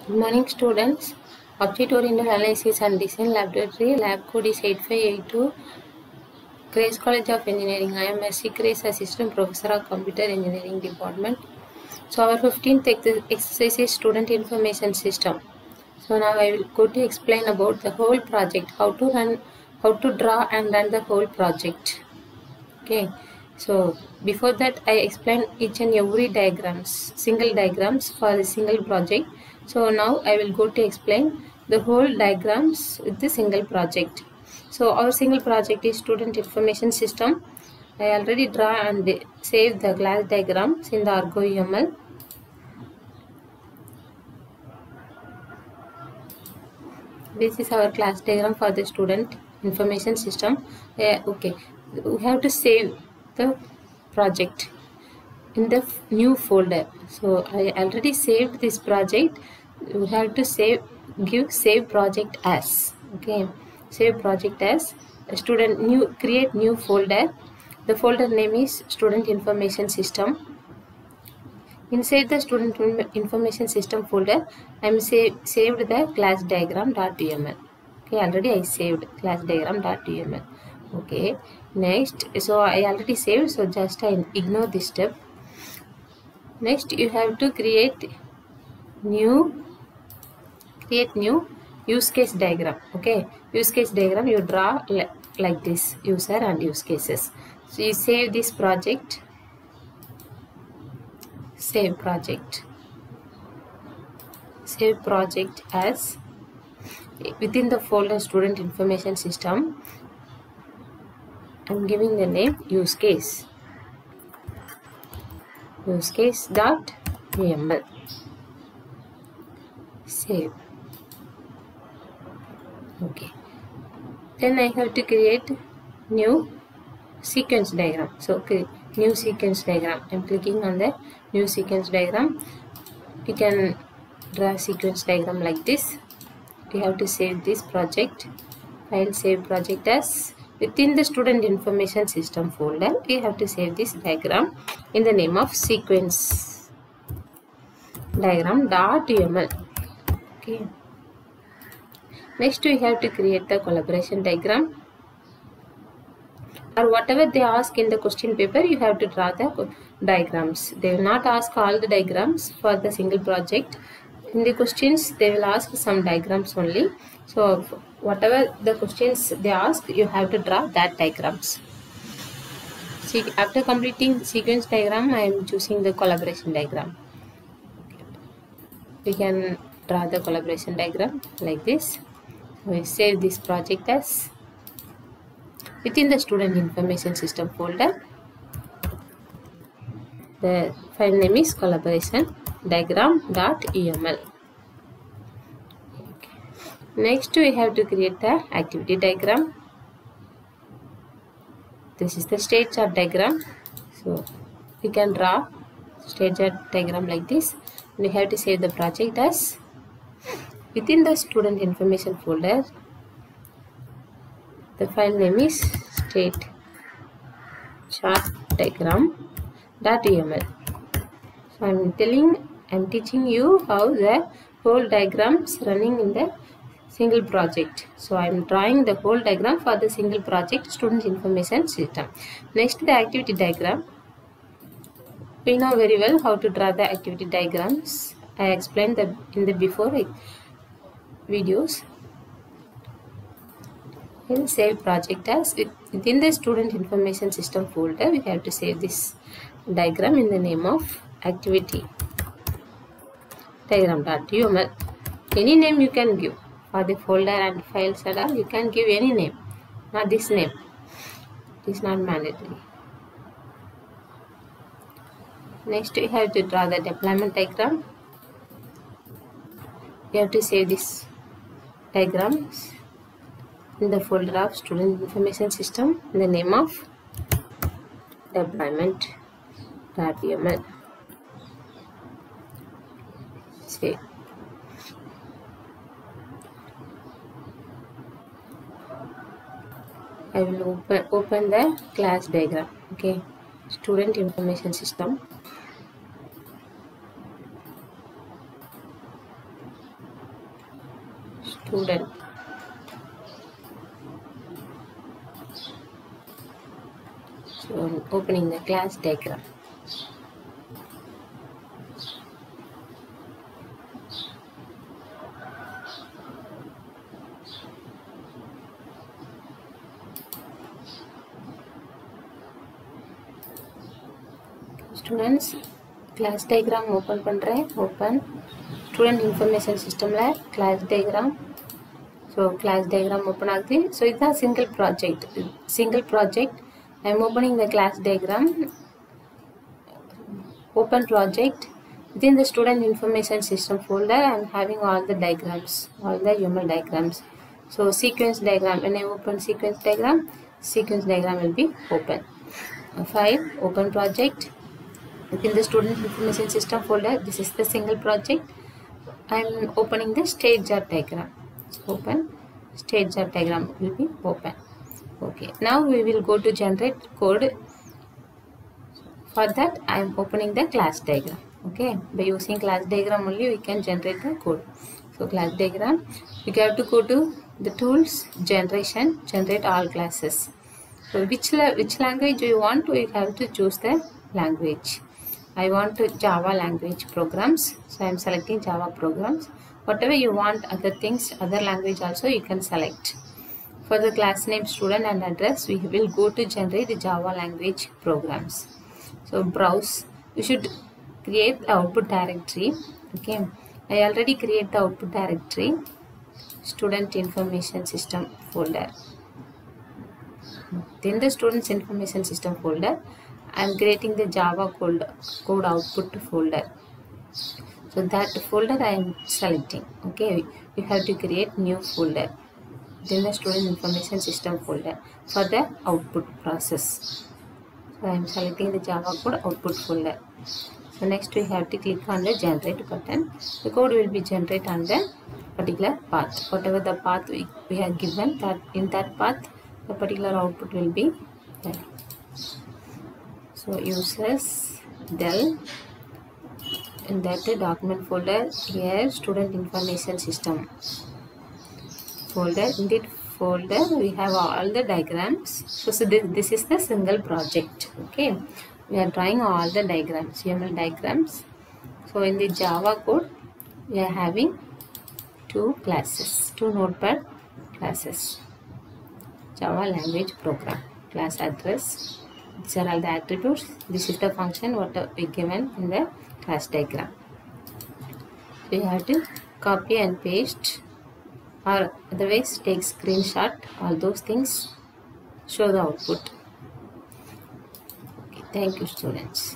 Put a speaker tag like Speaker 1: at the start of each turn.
Speaker 1: Good morning, students. Object-oriented analysis and design laboratory. Lab code is 8582. Grace College of Engineering. I am S.C. Grace, Assistant Professor of Computer Engineering Department. So our 15th exercise is Student Information System. So now I will go to explain about the whole project, how to draw and run the whole project. Okay. So before that I explain each and every single diagrams for a single project. So now I will go to explain the whole diagrams with the single project. So our single project is Student Information System. I already draw and save the class diagrams in the ArgoUML. This is our class diagram for the Student Information System. Okay, we have to save the project in the new folder. So I already saved this project. You have to give save project as. Okay, save project as create new folder. The folder name is Student Information System. Inside the Student Information System folder, I am saved the class diagram.yml. Okay, already I saved class diagram.yml. Okay, next, so I already saved, so just I ignore this step. Next, you have to create new use case diagram. Okay, use case diagram you draw like this, user and use cases. So you save this project. Save project as within the folder Student Information System. I'm giving the name use case dot YAML. Save. Okay, then I have to create new sequence diagram. So new sequence diagram. I'm clicking on the new sequence diagram. You can draw sequence diagram like this. You have to save this project. File save project as within the Student Information System folder. You have to save this diagram in the name of sequence diagram.yml. Okay. Next we have to create the collaboration diagram. Or whatever they ask in the question paper, you have to draw the diagrams. They will not ask all the diagrams for the single project. In the questions, they will ask some diagrams only. So whatever the questions they ask, you have to draw that diagrams. See, after completing sequence diagram, I am choosing the collaboration diagram. We can draw the collaboration diagram like this. We save this project as within the Student Information System folder. The file name is collaboration diagram.yml. Okay. Next we have to create the activity diagram. This is the state chart diagram. So we can draw state chart diagram like this. We have to save the project as within the Student Information folder. The file name is state chart diagram.yml. So I'm teaching you how the whole diagrams running in the single project. So I'm drawing the whole diagram for the single project Student Information System. Next, the activity diagram. We know very well how to draw the activity diagrams. I explained in the before videos. We'll save project as within the Student Information System folder. We have to save this diagram in the name of activity diagram.yml. Any name you can give for the folder and files and all. You can give any name, not this name. It is not mandatory. Next, we have to draw the deployment diagram. We have to save this diagrams in the folder of Student Information System in the name of deployment.yml. Save. I will open the class diagram. Okay, Student Information System. student. So I'm opening the class diagram. Students, class diagram open பண்றேன். Open student information systemல class diagram. So class diagram open ஆகுது. So இதுதான் single project. I am opening the class diagram. Open project. Within the student information system folder, I am having all the diagrams, all the UML diagrams. So sequence diagram, when I open sequence diagram will be open. File, open project. Within the student information system folder, this is the single project. I am opening the state chart diagram. Open state chart diagram will be open. Okay, now we will go to generate code. For that, I am opening the class diagram. Okay, by using class diagram only we can generate the code. So class diagram, you have to go to the tools, generation, generate all classes. So which language you want, you have to choose the language. I want Java language programs, so I am selecting Java programs. Whatever you want, other things, other language also you can select. For the class name, student and address, we will go to generate the Java language programs. So browse, you should create the output directory. Okay, I already create the output directory, student information system folder. Then the students information system folder, I am creating the Java code output folder. So that folder I am selecting. Okay, you have to create new folder. Then the student information system folder for the output process. So I am selecting the Java code output folder. So next we have to click on the generate button. The code will be generated on the particular path. Whatever the path we have given, that in that path the particular output will be there. So users del, in that document folder, here student information system folder. In that folder we have all the diagrams. So this is the single project. Okay, we are drawing all the diagrams, UML diagrams. So in the Java code we are having two notepad classes. Java language program, class address, these are all the attributes. This is the function what we given in the class diagram. So you have to copy and paste, or otherwise take screenshot, all those things, show the output. Okay, thank you students.